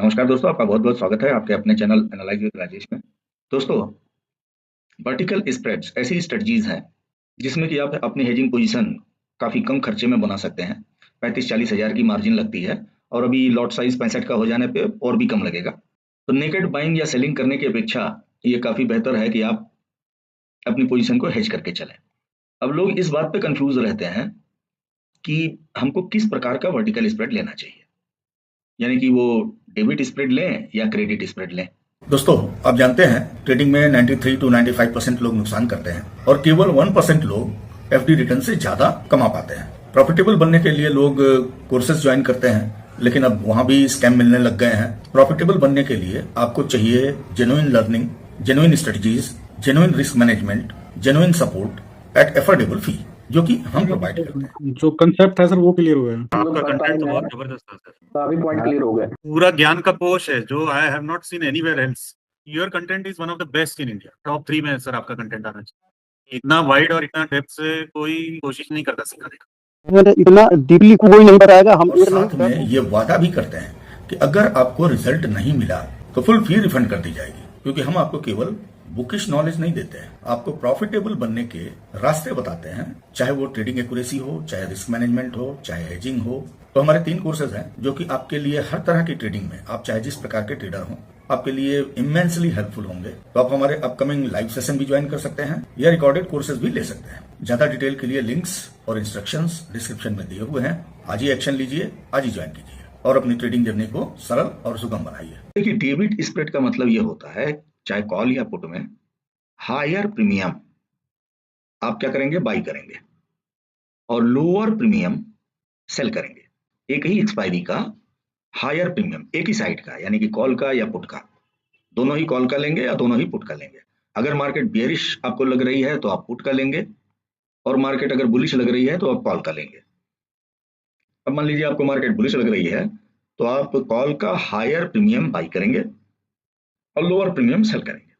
नमस्कार दोस्तों, आपका बहुत-बहुत स्वागत है आपके अपने चैनल एनालाइज विद राजेश में। दोस्तों, वर्टिकल स्प्रेड्स ऐसी स्ट्रेटजीज हैं जिसमें कि आप अपनी हेजिंग पोजीशन काफ़ी कम खर्चे में बना सकते हैं। 35-40 हज़ार की मार्जिन लगती है और अभी लॉट साइज 65 का हो जाने पे और भी कम लगेगा। तो नेकेड बाइंग या सेलिंग करने की अपेक्षा ये काफ़ी बेहतर है कि आप अपनी पोजीशन को हेज करके चलें। अब लोग इस बात पे कंफ्यूज रहते हैं कि हमको किस प्रकार का वर्टिकल स्प्रेड लेना चाहिए, यानी कि वो डेबिट स्प्रेड लें या क्रेडिट स्प्रेड लें। दोस्तों, आप जानते हैं ट्रेडिंग में 93 टू 95% लोग नुकसान करते हैं और केवल 1% लोग एफडी रिटर्न से ज्यादा कमा पाते हैं। प्रॉफिटेबल बनने के लिए लोग कोर्सेज ज्वाइन करते हैं, लेकिन अब वहां भी स्कैम मिलने लग गए हैं। प्रॉफिटेबल बनने के लिए आपको चाहिए genuine learning, genuine strategies, genuine risk management, genuine support at affordable fee, जो कि हम प्रोवाइड करते हैं। जो कंसेप्ट है सर वो क्लियर हो गया। आपका कंटेंट तो बहुत जबरदस्त है सर। काफी पॉइंट क्लियर हो गए। पूरा ज्ञान का कोश है जो I have not seen anywhere else. Your content is one of the best in India. Top 3 में सर आपका कंटेंट आना चाहिए। इतना वाइड और इतना डेप्थ से कोई कोशिश नहीं करता सिखाने का। इतना डीपली कोई नहीं बताएगा। हम और साथ में ये वादा भी करते हैं कि अगर आपको रिजल्ट नहीं मिला तो फुल फी रिफंड कर दी जाएगी, क्योंकि हम आपको केवल बुकिश नॉलेज नहीं देते हैं, आपको प्रॉफिटेबल बनने के रास्ते बताते हैं। चाहे वो ट्रेडिंग एक्यूरेसी हो, चाहे रिस्क मैनेजमेंट हो, चाहे हेजिंग हो। तो हमारे 3 कोर्सेज हैं जो कि आपके लिए हर तरह की ट्रेडिंग में, आप चाहे जिस प्रकार के ट्रेडर हो, आपके लिए इमेंसली हेल्पफुल होंगे। तो आप हमारे अपकमिंग लाइव सेशन भी ज्वाइन कर सकते हैं या रिकॉर्डेड कोर्सेज भी ले सकते हैं। ज्यादा डिटेल के लिए लिंक्स और इंस्ट्रक्शंस डिस्क्रिप्शन में दिए हुए हैं। आज ही एक्शन लीजिए, आज ही ज्वाइन कीजिए और अपनी ट्रेडिंग जर्नी को सरल और सुगम बनाइए। देखिए, डेबिट स्प्रेड का मतलब ये होता है, चाहे कॉल या पुट में हायर प्रीमियम आप क्या करेंगे, बाई करेंगे और लोअर प्रीमियम सेल करेंगे। एक ही एक्सपायरी का हायर प्रीमियम एक ही साइड का, यानी कि कॉल का या पुट का, दोनों ही कॉल का लेंगे या दोनों ही पुट का लेंगे। अगर मार्केट बेयरिश आपको लग रही है तो आप पुट का लेंगे और मार्केट अगर बुलिश लग रही है तो आप कॉल का लेंगे। अब मान लीजिए आपको मार्केट बुलिश लग रही है तो आप कॉल का हायर प्रीमियम बाई करेंगे और लोअर प्रीमियम सेल करेंगे।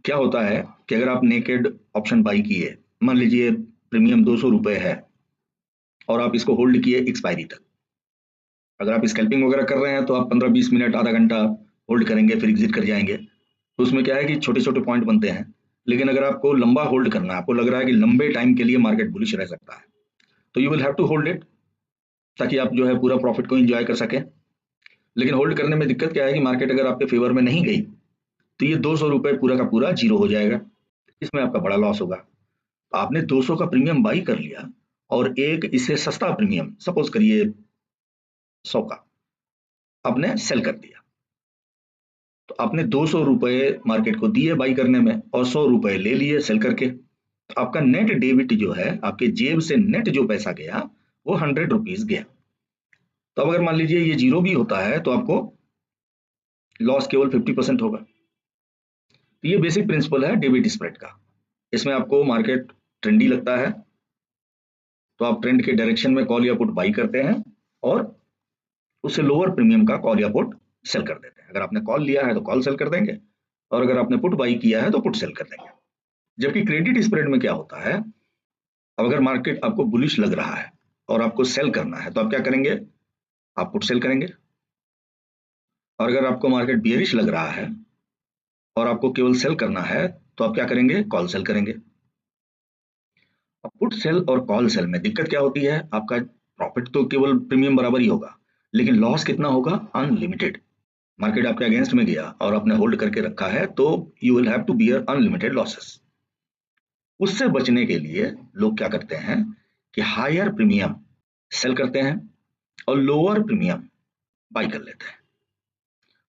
क्या होता है कि अगर आप नेकेड ऑप्शन बाई किए, मान लीजिए प्रीमियम 200 रुपए है और आप इसको होल्ड किए एक्सपायरी तक। अगर आप स्कैल्पिंग वगैरह कर रहे हैं तो आप 15-20 मिनट, आधा घंटा होल्ड करेंगे, फिर एग्जिट कर जाएंगे। तो उसमें क्या है कि छोटे छोटे पॉइंट बनते हैं। लेकिन अगर आपको लंबा होल्ड करना है, आपको लग रहा है कि लंबे टाइम के लिए मार्केट बुलिश रह सकता है, तो you will have to hold it, ताकि आप जो है पूरा प्रॉफिट को एंजॉय कर सकें। लेकिन होल्ड करने में दिक्कत क्या है कि मार्केट अगर आपके फेवर में नहीं गई तो ये 200 रुपए पूरा का पूरा जीरो हो जाएगा, इसमें आपका बड़ा लॉस होगा। आपने 200 का प्रीमियम बाई कर लिया और एक इससे सस्ता प्रीमियम, सपोज करिए 100 का, आपने सेल कर दिया। तो आपने 200 रुपए मार्केट को दिए बाई करने में और 100 रुपए ले लिए सेल करके। तो आपका नेट डेबिट जो है, आपके जेब से नेट जो पैसा गया वो 100 रुपीज गया। तो अब अगर मान लीजिए ये जीरो भी होता है तो आपको लॉस केवल 50% होगा। तो ये बेसिक प्रिंसिपल है डेबिट स्प्रेड का। इसमें आपको मार्केट ट्रेंडी लगता है तो आप ट्रेंड के डायरेक्शन में कॉल या पुट बाई करते हैं और उससे लोअर प्रीमियम का कॉल या पुट सेल कर देते हैं। अगर आपने कॉल लिया है तो कॉल सेल कर देंगे और अगर आपने पुट बाई किया है तो पुट सेल कर देंगे। जबकि क्रेडिट स्प्रेड में क्या होता है, अब अगर मार्केट आपको बुलिश लग रहा है और आपको सेल करना है तो आप क्या करेंगे, आप पुट सेल करेंगे। और अगर आपको मार्केट बियरिश लग रहा है और आपको केवल सेल करना है तो आप क्या करेंगे, कॉल सेल करेंगे। अब पुट सेल और कॉल सेल में दिक्कत क्या होती है, आपका प्रॉफिट तो केवल प्रीमियम बराबर ही होगा, लेकिन लॉस कितना होगा, अनलिमिटेड। मार्केट आपके अगेंस्ट में गया और आपने होल्ड करके रखा है तो you will have to bear unlimited losses. उससे बचने के लिए लोग क्या करते हैं कि हायर प्रीमियम सेल करते हैं और लोअर प्रीमियम बाई कर लेते हैं।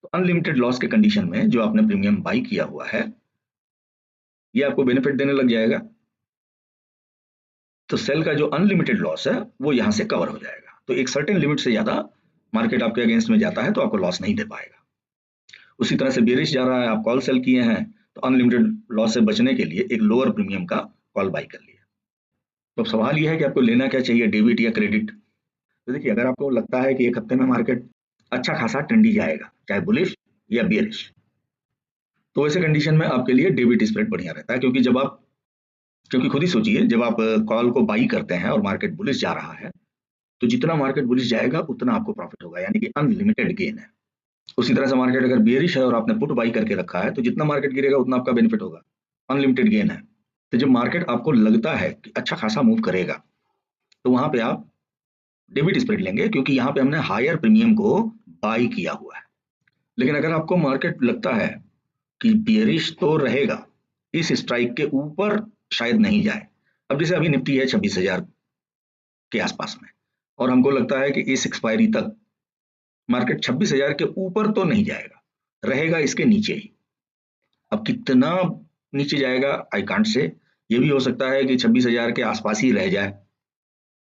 तो अनलिमिटेड लॉस के कंडीशन में जो आपने प्रीमियम बाई किया हुआ है ये आपको बेनिफिट देने लग जाएगा, तो सेल का जो अनलिमिटेड लॉस है वो यहां से कवर हो जाएगा। तो एक सर्टेन लिमिट से ज्यादा मार्केट आपके अगेंस्ट में जाता है तो आपको लॉस नहीं दे पाएगा। उसी तरह से बेरिश जा रहा है, आप कॉल सेल किए हैं तो अनलिमिटेड लॉस से बचने के लिए एक लोअर प्रीमियम का कॉल बाई कर लिया। तो अब सवाल यह है कि आपको लेना क्या चाहिए, डेबिट या क्रेडिट। तो देखिए, अगर आपको लगता है कि एक हफ्ते में मार्केट अच्छा खासा ट्रेंडी जाएगा, चाहे बुलिश या बेरिश, तो वैसे कंडीशन में आपके लिए डेबिट स्प्रेड बढ़िया रहता है। क्योंकि खुद ही सोचिए, जब आप कॉल को बाई करते हैं और मार्केट बुलिश जा रहा है तो जितना मार्केट बुलिश जाएगा उतना आपको प्रॉफिट होगा, यानी कि अनलिमिटेड गेन है। उसी तरह से मार्केट अगर बेयरिश है और आपने पुट बाई करके रखा है तो जितना मार्केट गिरेगा उतना आपका बेनिफिट होगा, अनलिमिटेड गेन है। तो जब मार्केट आपको लगता है कि अच्छा खासा मूव करेगा तो वहां पे आप डेबिट स्प्रेड लेंगे, क्योंकि यहाँ पे हमने हायर प्रीमियम को बाई किया हुआ है। लेकिन अगर आपको मार्केट लगता है कि बेयरिश तो रहेगा, इस स्ट्राइक के ऊपर शायद नहीं जाए, अब जैसे अभी निफ्टी है 26,000 के आसपास में, और हमको लगता है कि इस एक्सपायरी तक मार्केट 26,000 के ऊपर तो नहीं जाएगा, रहेगा इसके नीचे ही। अब कितना नीचे जाएगा आई कांट से, ये भी हो सकता है कि 26,000 के आसपास ही रह जाए,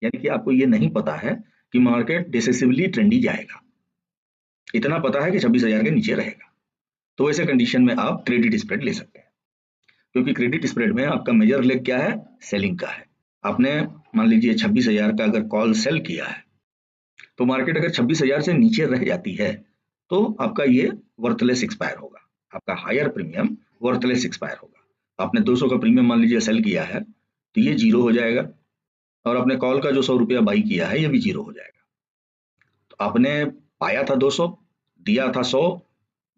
यानी कि आपको ये नहीं पता है कि मार्केट डिसेसिवली ट्रेंडी जाएगा, इतना पता है कि 26,000 के नीचे रहेगा। तो ऐसे कंडीशन में आप क्रेडिट स्प्रेड ले सकते हैं, क्योंकि क्रेडिट स्प्रेड में आपका मेजर लेग क्या है, सेलिंग का है। आपने मान लीजिए 26,000 का अगर कॉल सेल किया है, तो मार्केट अगर 26,000 से नीचे रह जाती है तो आपका ये वर्थलेस एक्सपायर होगा, आपका हायर प्रीमियम वर्थलेस एक्सपायर होगा। आपने 200 का प्रीमियम मान लीजिए सेल किया है तो ये जीरो हो जाएगा, और आपने कॉल का जो 100 रुपया बाई किया है ये भी जीरो हो जाएगा। तो आपने पाया था 200, दिया था 100,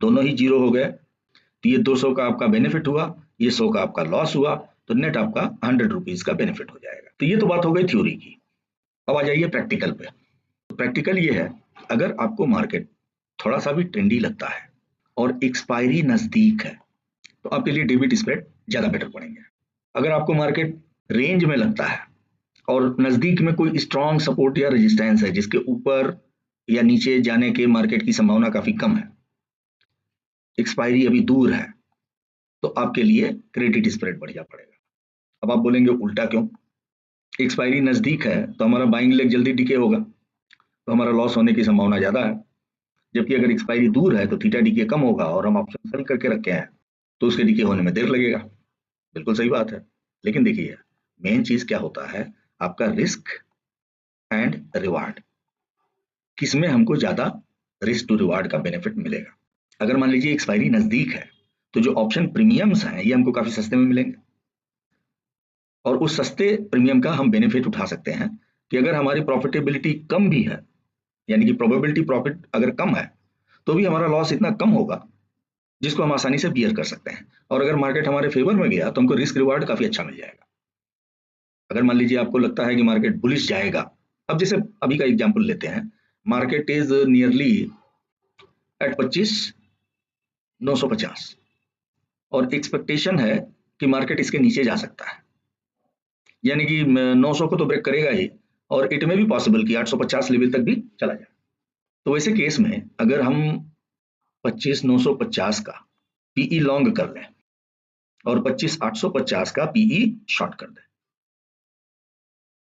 दोनों ही जीरो हो गए। तो ये 200 का आपका बेनिफिट हुआ, ये 100 का आपका लॉस हुआ, तो नेट आपका 100 रुपीज का बेनिफिट हो जाएगा। तो ये तो बात हो गई थ्योरी की। अब आ जाइए प्रैक्टिकल पे। तो प्रैक्टिकल ये है, अगर आपको मार्केट थोड़ा सा भी ट्रेंडी लगता है और एक्सपायरी नजदीक है तो आपके लिए डेबिट स्प्रेड ज्यादा बेटर पड़ेंगे। अगर आपको मार्केट रेंज में लगता है और नजदीक में कोई स्ट्रॉन्ग सपोर्ट या रेजिस्टेंस है जिसके ऊपर या नीचे जाने के मार्केट की संभावना काफी कम है, एक्सपायरी अभी दूर है, तो आपके लिए क्रेडिट स्प्रेड बढ़िया पड़ेगा। अब आप बोलेंगे उल्टा क्यों, एक्सपायरी नजदीक है तो हमारा बाइंग लेग जल्दी डिके होगा, तो हमारा लॉस होने की संभावना ज्यादा है। जबकि अगर एक्सपायरी दूर है तो थीटा डीके कम होगा और हम ऑप्शन सेल करके रखे हैं तो उसके डीके होने में देर लगेगा। बिल्कुल सही बात है, लेकिन देखिए मेन चीज क्या होता है, आपका रिस्क एंड रिवार्ड, किसमें हमको ज्यादा रिस्क टू रिवार्ड का बेनिफिट मिलेगा। अगर मान लीजिए एक्सपायरी नजदीक है तो जो ऑप्शन प्रीमियम्स हैं ये हमको काफी सस्ते में मिलेंगे, और उस सस्ते प्रीमियम का हम बेनिफिट उठा सकते हैं कि अगर हमारी प्रॉफिटेबिलिटी कम भी है, यानी कि प्रोबेबिलिटी प्रॉफिट अगर कम है तो भी हमारा लॉस इतना कम होगा जिसको हम आसानी से बियर कर सकते हैं। और अगर मार्केट हमारे फेवर में गया तो हमको रिस्क रिवार्ड काफी अच्छा मिल जाएगा। अगर मान लीजिए आपको लगता है कि मार्केट बुलिश जाएगा, अब जैसे अभी का एग्जांपल लेते हैं, मार्केट इज नियरली एट 25,950 और एक्सपेक्टेशन है कि मार्केट इसके नीचे जा सकता है, यानी कि 900 को तो ब्रेक करेगा ही, और इट में भी पॉसिबल कि 850 लेवल तक भी चला जाए। तो वैसे केस में अगर हम 25,950 का पीई लॉन्ग कर लें और 25,850 का पीई शॉर्ट कर दें,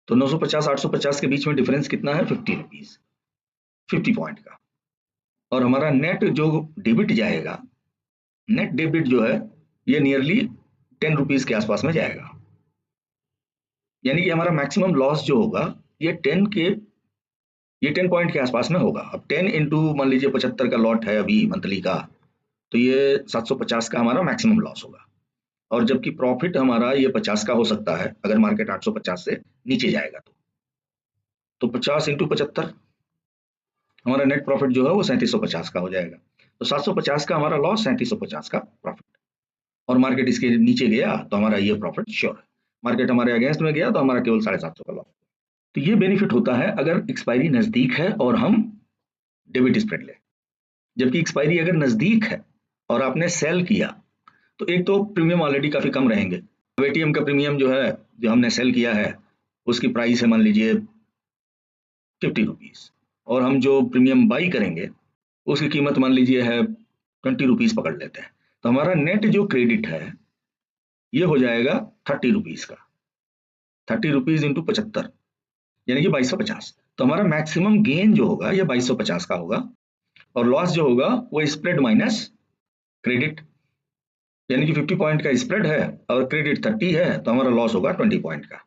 तो 950 850 के बीच में डिफरेंस कितना है, 50 रुपीज, 50 पॉइंट का। और हमारा नेट जो डेबिट जाएगा, नेट डेबिट जो है ये नियरली 10 रुपीज के आसपास में जाएगा, यानी कि हमारा मैक्सिमम लॉस जो होगा ये 10 पॉइंट के आसपास में होगा। अब 10 इंटू मान लीजिए 75 का लॉट है अभी मंथली का, तो ये 750 का हमारा मैक्सिमम लॉस होगा। और जबकि प्रॉफिट हमारा ये 50 का हो सकता है अगर मार्केट 850 से नीचे जाएगा तो 50 इंटू 75 हमारा नेट प्रॉफिट जो है वो 3750 का हो जाएगा। तो 750 का हमारा लॉस, 3750 का प्रॉफिट, और मार्केट इसके नीचे गया तो हमारा ये प्रॉफिट श्योर है। मार्केट हमारे अगेंस्ट में गया तो हमारा केवल 750 का लॉस। तो ये बेनिफिट होता है अगर एक्सपायरी नजदीक है और हम डेबिट स्प्रेड लें। जबकि एक्सपायरी अगर नजदीक है और आपने सेल किया तो एक तो प्रीमियम ऑलरेडी काफी कम रहेंगे। एटीएम का प्रीमियम जो है, जो हमने सेल किया है उसकी प्राइस है मान लीजिए 50 रुपीज, और हम जो प्रीमियम बाई करेंगे उसकी कीमत मान लीजिए है 20 रुपीज पकड़ लेते हैं, तो हमारा नेट जो क्रेडिट है ये हो जाएगा 30 रुपीज का, 30 रुपीज इंटू 75 यानी कि 2250। तो हमारा मैक्सिमम गेन जो होगा ये 2250 का होगा, और लॉस जो होगा वो स्प्रेड माइनस क्रेडिट, यानी कि 50 पॉइंट का स्प्रेड है और क्रेडिट 30 है तो हमारा लॉस होगा 20 पॉइंट का,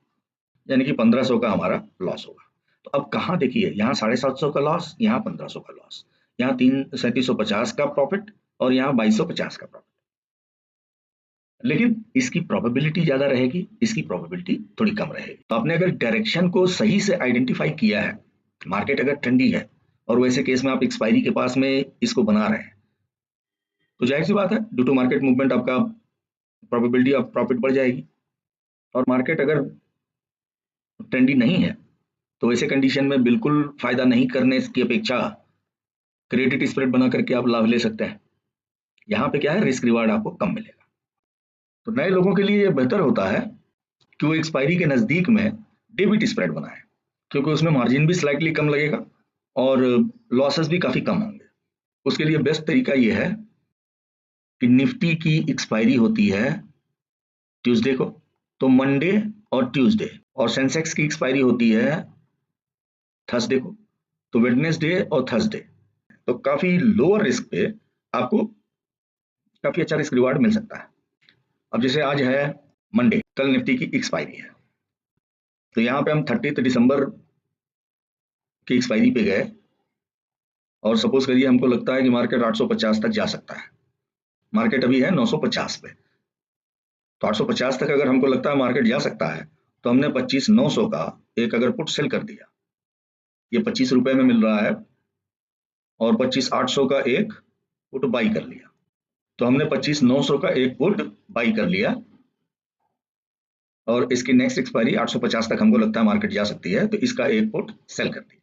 यानी कि 1500 का हमारा लॉस होगा। तो अब कहाँ देखिए, यहाँ 750 का लॉस, यहाँ 1500 का लॉस, यहाँ 3750 का प्रॉफिट और यहाँ 2250 का प्रॉफिट। लेकिन इसकी प्रोबेबिलिटी ज्यादा रहेगी, इसकी प्रोबेबिलिटी थोड़ी कम रहेगी। तो आपने अगर डायरेक्शन को सही से आइडेंटिफाई किया है, मार्केट अगर ट्रेंडी है और वैसे केस में आप एक्सपायरी के पास में इसको बना रहे हैं, तो जाहिर सी बात है ड्यू टू मार्केट मूवमेंट आपका प्रोबेबिलिटी ऑफ प्रॉफिट बढ़ जाएगी। और मार्केट अगर ट्रेंडी नहीं है तो ऐसे कंडीशन में बिल्कुल फायदा नहीं करने की अपेक्षा क्रेडिट स्प्रेड बना करके आप लाभ ले सकते हैं। यहाँ पे क्या है, रिस्क रिवार्ड आपको कम मिलेगा। तो नए लोगों के लिए ये बेहतर होता है कि वो एक्सपायरी के नजदीक में डेबिट स्प्रेड बनाए, क्योंकि उसमें मार्जिन भी स्लाइटली कम लगेगा और लॉसेस भी काफी कम होंगे। उसके लिए बेस्ट तरीका ये है कि निफ्टी की एक्सपायरी होती है ट्यूसडे को, तो मंडे और ट्यूसडे, और सेंसेक्स की एक्सपायरी होती है थर्सडे को, तो वेडनेसडे और थर्सडे। तो काफी लोअर रिस्क पे आपको काफी अच्छा रिस्क रिवार्ड मिल सकता है। अब जैसे आज है मंडे, कल निफ्टी की एक्सपायरी है, तो यहाँ पे हम 30 दिसंबर की एक्सपायरी पे गए और सपोज करिए हमको लगता है कि मार्केट 850 तक जा सकता है। मार्केट अभी है 950 पे, तो 850 तक अगर हमको लगता है मार्केट जा सकता है तो हमने 25,900 का एक अगर पुट सेल कर दिया, ये 25 रुपए में मिल रहा है, और 25,800 का एक पुट बाई कर लिया, तो हमने 25,900 का एक पुट बाई कर लिया और इसकी नेक्स्ट एक्सपायरी 850 तक हमको लगता है मार्केट जा सकती है, तो इसका एक पुट सेल कर दिया।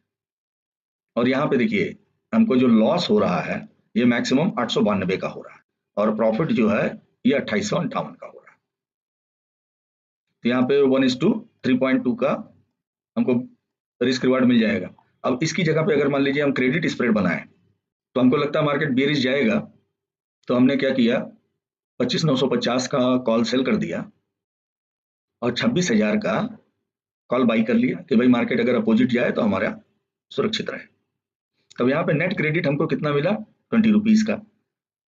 और यहाँ पे देखिए हमको जो लॉस हो रहा है ये मैक्सिमम 892 का हो रहा है और प्रॉफिट जो है ये 2858 का हो रहा है। तो यहाँ पे 1:3.2 का हमको रिस्क रिवार्ड मिल जाएगा। अब इसकी जगह पे अगर मान लीजिए हम क्रेडिट स्प्रेड बनाएं तो हमको लगता है मार्केट बेरिश जाएगा, तो हमने क्या किया, 25,950 का कॉल सेल कर दिया और 26,000 का कॉल बाई कर लिया कि भाई मार्केट अगर अपोजिट जाए तो हमारा सुरक्षित रहे। तब यहाँ पे नेट क्रेडिट हमको कितना मिला, 20 रुपीज का।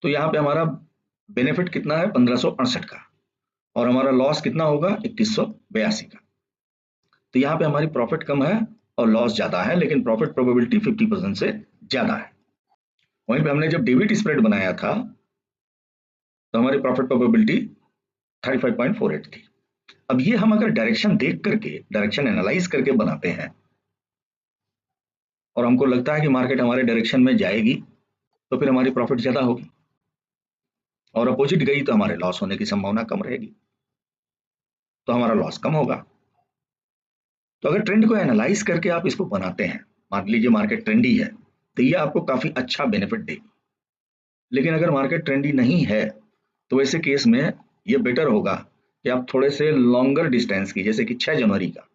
तो यहाँ पे हमारा बेनिफिट कितना है, 1568 का, और हमारा लॉस कितना होगा, 2182 का। तो यहाँ पे हमारी प्रॉफिट कम है और लॉस ज्यादा है, लेकिन प्रॉफिट प्रोबेबिलिटी 50% से ज्यादा है। वहीं पे हमने जब डेबिट स्प्रेड बनाया था तो हमारी प्रॉफिट प्रोबेबिलिटी 35.48 थी। अब ये हम अगर डायरेक्शन देख करके, डायरेक्शन एनालाइज करके बनाते हैं और हमको लगता है कि मार्केट हमारे डायरेक्शन में जाएगी तो फिर हमारी प्रॉफिट ज्यादा होगी, और अपोजिट गई तो हमारे लॉस होने की संभावना कम रहेगी, तो हमारा लॉस कम होगा। तो अगर ट्रेंड को एनालाइज करके आप इसको बनाते हैं, मान लीजिए मार्केट ट्रेंडी है तो ये आपको काफी अच्छा बेनिफिट देगी। लेकिन अगर मार्केट ट्रेंडी नहीं है तो ऐसे केस में ये बेटर होगा कि आप थोड़े से लॉन्गर डिस्टेंस की, जैसे कि 6 जनवरी का,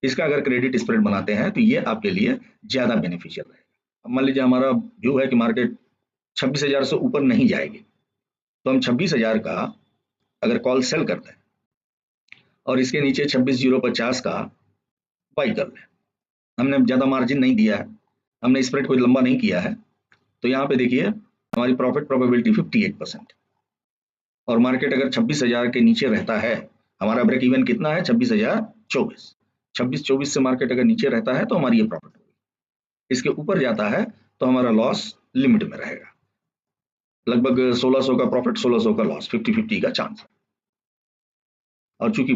इसका अगर क्रेडिट स्प्रेड बनाते हैं तो ये आपके लिए ज्यादा बेनिफिशियल रहेगा। अब मान लीजिए हमारा व्यू है कि मार्केट 26,000 से ऊपर नहीं जाएगी, तो हम 26,000 का अगर कॉल सेल करते हैं और इसके नीचे 26,050 का बाई कर लें, हमने ज्यादा मार्जिन नहीं दिया है, हमने स्प्रेड कोई लंबा नहीं किया है, तो यहाँ पे देखिए हमारी प्रॉफिट प्रोबेबिलिटी 58%, और मार्केट अगर 26,000 के नीचे रहता है, हमारा ब्रेक इवन कितना है, 26,024, 26-24 से मार्केट अगर नीचे रहता है तो हमारी ये प्रॉफिट होगी। इसके ऊपर जाता है तो हमारा लॉस लिमिट में रहेगा, लगभग 1,600 का प्रॉफिट, 1,600 का लॉस, 50-50 का चांस है। और चूंकि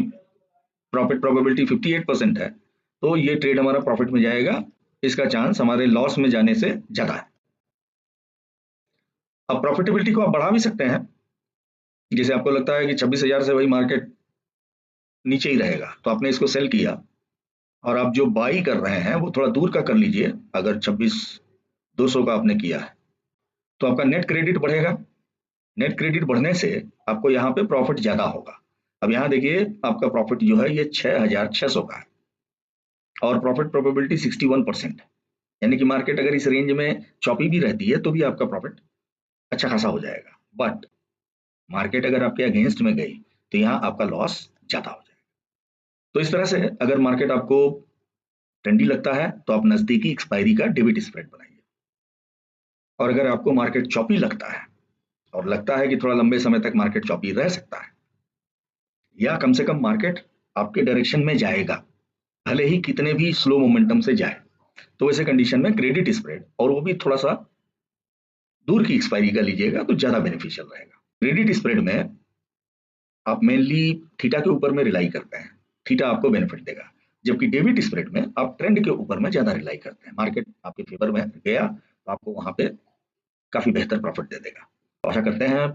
प्रॉफिट प्रोबेबिलिटी 58% है तो ये ट्रेड हमारा प्रॉफिट में जाएगा, इसका चांस हमारे लॉस में जाने से ज्यादा है। अब प्रॉफिटेबिलिटी को आप बढ़ा भी सकते हैं, जैसे आपको लगता है कि 26,000 से वही मार्केट नीचे ही रहेगा तो आपने इसको सेल किया, और आप जो बाई कर रहे हैं वो थोड़ा दूर का कर लीजिए। अगर 26,200 का आपने किया है तो आपका नेट क्रेडिट बढ़ेगा, नेट क्रेडिट बढ़ने से आपको यहाँ पे प्रॉफिट ज्यादा होगा। अब यहाँ देखिए आपका प्रॉफिट जो है ये 6,600 का है और प्रॉफिट प्रोबेबिलिटी 61% है, यानी कि मार्केट अगर इस रेंज में चॉपी भी रहती है तो भी आपका प्रॉफिट अच्छा खासा हो जाएगा। बट मार्केट अगर आपके अगेंस्ट में गई तो यहाँ आपका लॉस ज्यादा हो जाएगा। तो इस तरह से अगर मार्केट आपको ट्रेंडी लगता है तो आप नजदीकी एक्सपायरी का डेबिट स्प्रेड बनाइए, और अगर आपको मार्केट चॉपी लगता है और लगता है कि थोड़ा लंबे समय तक मार्केट चॉपी रह सकता है, या कम से कम मार्केट आपके डायरेक्शन में जाएगा भले ही कितने भी स्लो मोमेंटम से जाए, तो वैसे कंडीशन में क्रेडिट स्प्रेड, और वो भी थोड़ा सा दूर की एक्सपायरी का लीजिएगा तो ज्यादा बेनिफिशियल रहेगा। क्रेडिट स्प्रेड में आप मेनली थीटा के ऊपर में रिलाई करते हैं, थीटा आपको बेनिफिट देगा। जबकि डेबिट स्प्रेड में आप ट्रेंड के ऊपर में ज्यादा रिलाई करते हैं। मार्केट आपके फेवर में गया तो आपको वहां पे काफी बेहतर प्रॉफिट दे देगा। तो आशा करते हैं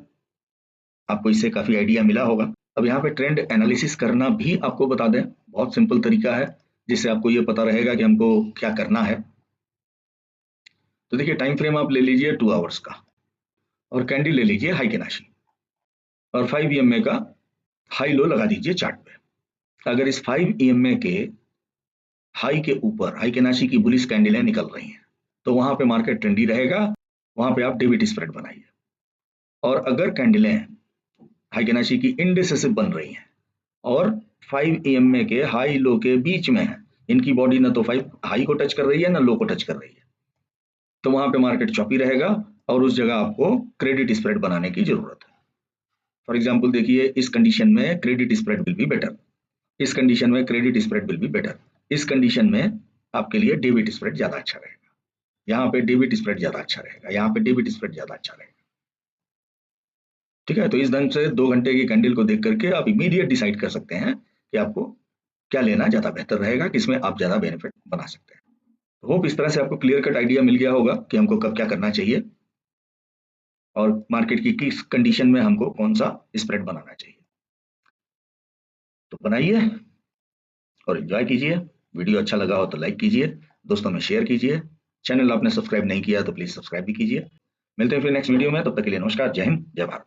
आपको इससे काफी आइडिया मिला होगा। अब यहाँ पे ट्रेंड एनालिसिस करना भी आपको बता दें, बहुत सिंपल तरीका है जिससे आपको ये पता रहेगा कि हमको क्या करना है। तो देखिए टाइम फ्रेम आप ले लीजिए 2 आवर्स का और कैंडल ले लीजिए हाई केनाशी और 5 EMA का हाई लो लगा दीजिए चार्ट पे। अगर इस 5 EMA के हाई के ऊपर हाई केनाशी की बुलिश कैंडलें निकल रही हैं तो वहां पे मार्केट ट्रेंडी रहेगा, वहां पे आप डेबिट स्प्रेड बनाइए। और अगर कैंडलें हाई केनाशी की इंडेसिसिव बन रही हैं और 5 EMA के हाई लो के बीच में है, इनकी बॉडी ना तो 5 हाई को टच कर रही है ना लो को टच कर रही है, तो वहां पे मार्केट चॉपी रहेगा और उस जगह आपको क्रेडिट स्प्रेड बनाने की जरूरत है। फॉर एग्जाम्पल देखिए इस कंडीशन में credit spread will be better, इस कंडीशन में credit spread will be better, इस कंडीशन में आपके लिए डेबिट स्प्रेड ज्यादा अच्छा रहेगा, यहाँ पे डेबिट स्प्रेड ज्यादा अच्छा रहेगा, यहाँ पे डेबिट स्प्रेड ज्यादा अच्छा रहेगा। ठीक है, तो इस ढंग से 2 घंटे की कैंडल को देख करके आप इमीडिएट डिसाइड कर सकते हैं कि आपको क्या लेना ज्यादा बेहतर रहेगा, किसमें आप ज्यादा बेनिफिट बना सकते हैं। होप इस तरह से आपको क्लियर कट आइडिया मिल गया होगा कि हमको कब क्या करना चाहिए और मार्केट की किस कंडीशन में हमको कौन सा स्प्रेड बनाना चाहिए। तो बनाइए और एंजॉय कीजिए। वीडियो अच्छा लगा हो तो लाइक कीजिए, दोस्तों में शेयर कीजिए, चैनल आपने सब्सक्राइब नहीं किया तो प्लीज सब्सक्राइब भी कीजिए। मिलते हैं फिर नेक्स्ट वीडियो में, तब तक के लिए नमस्कार, जय हिंद, जय भारत।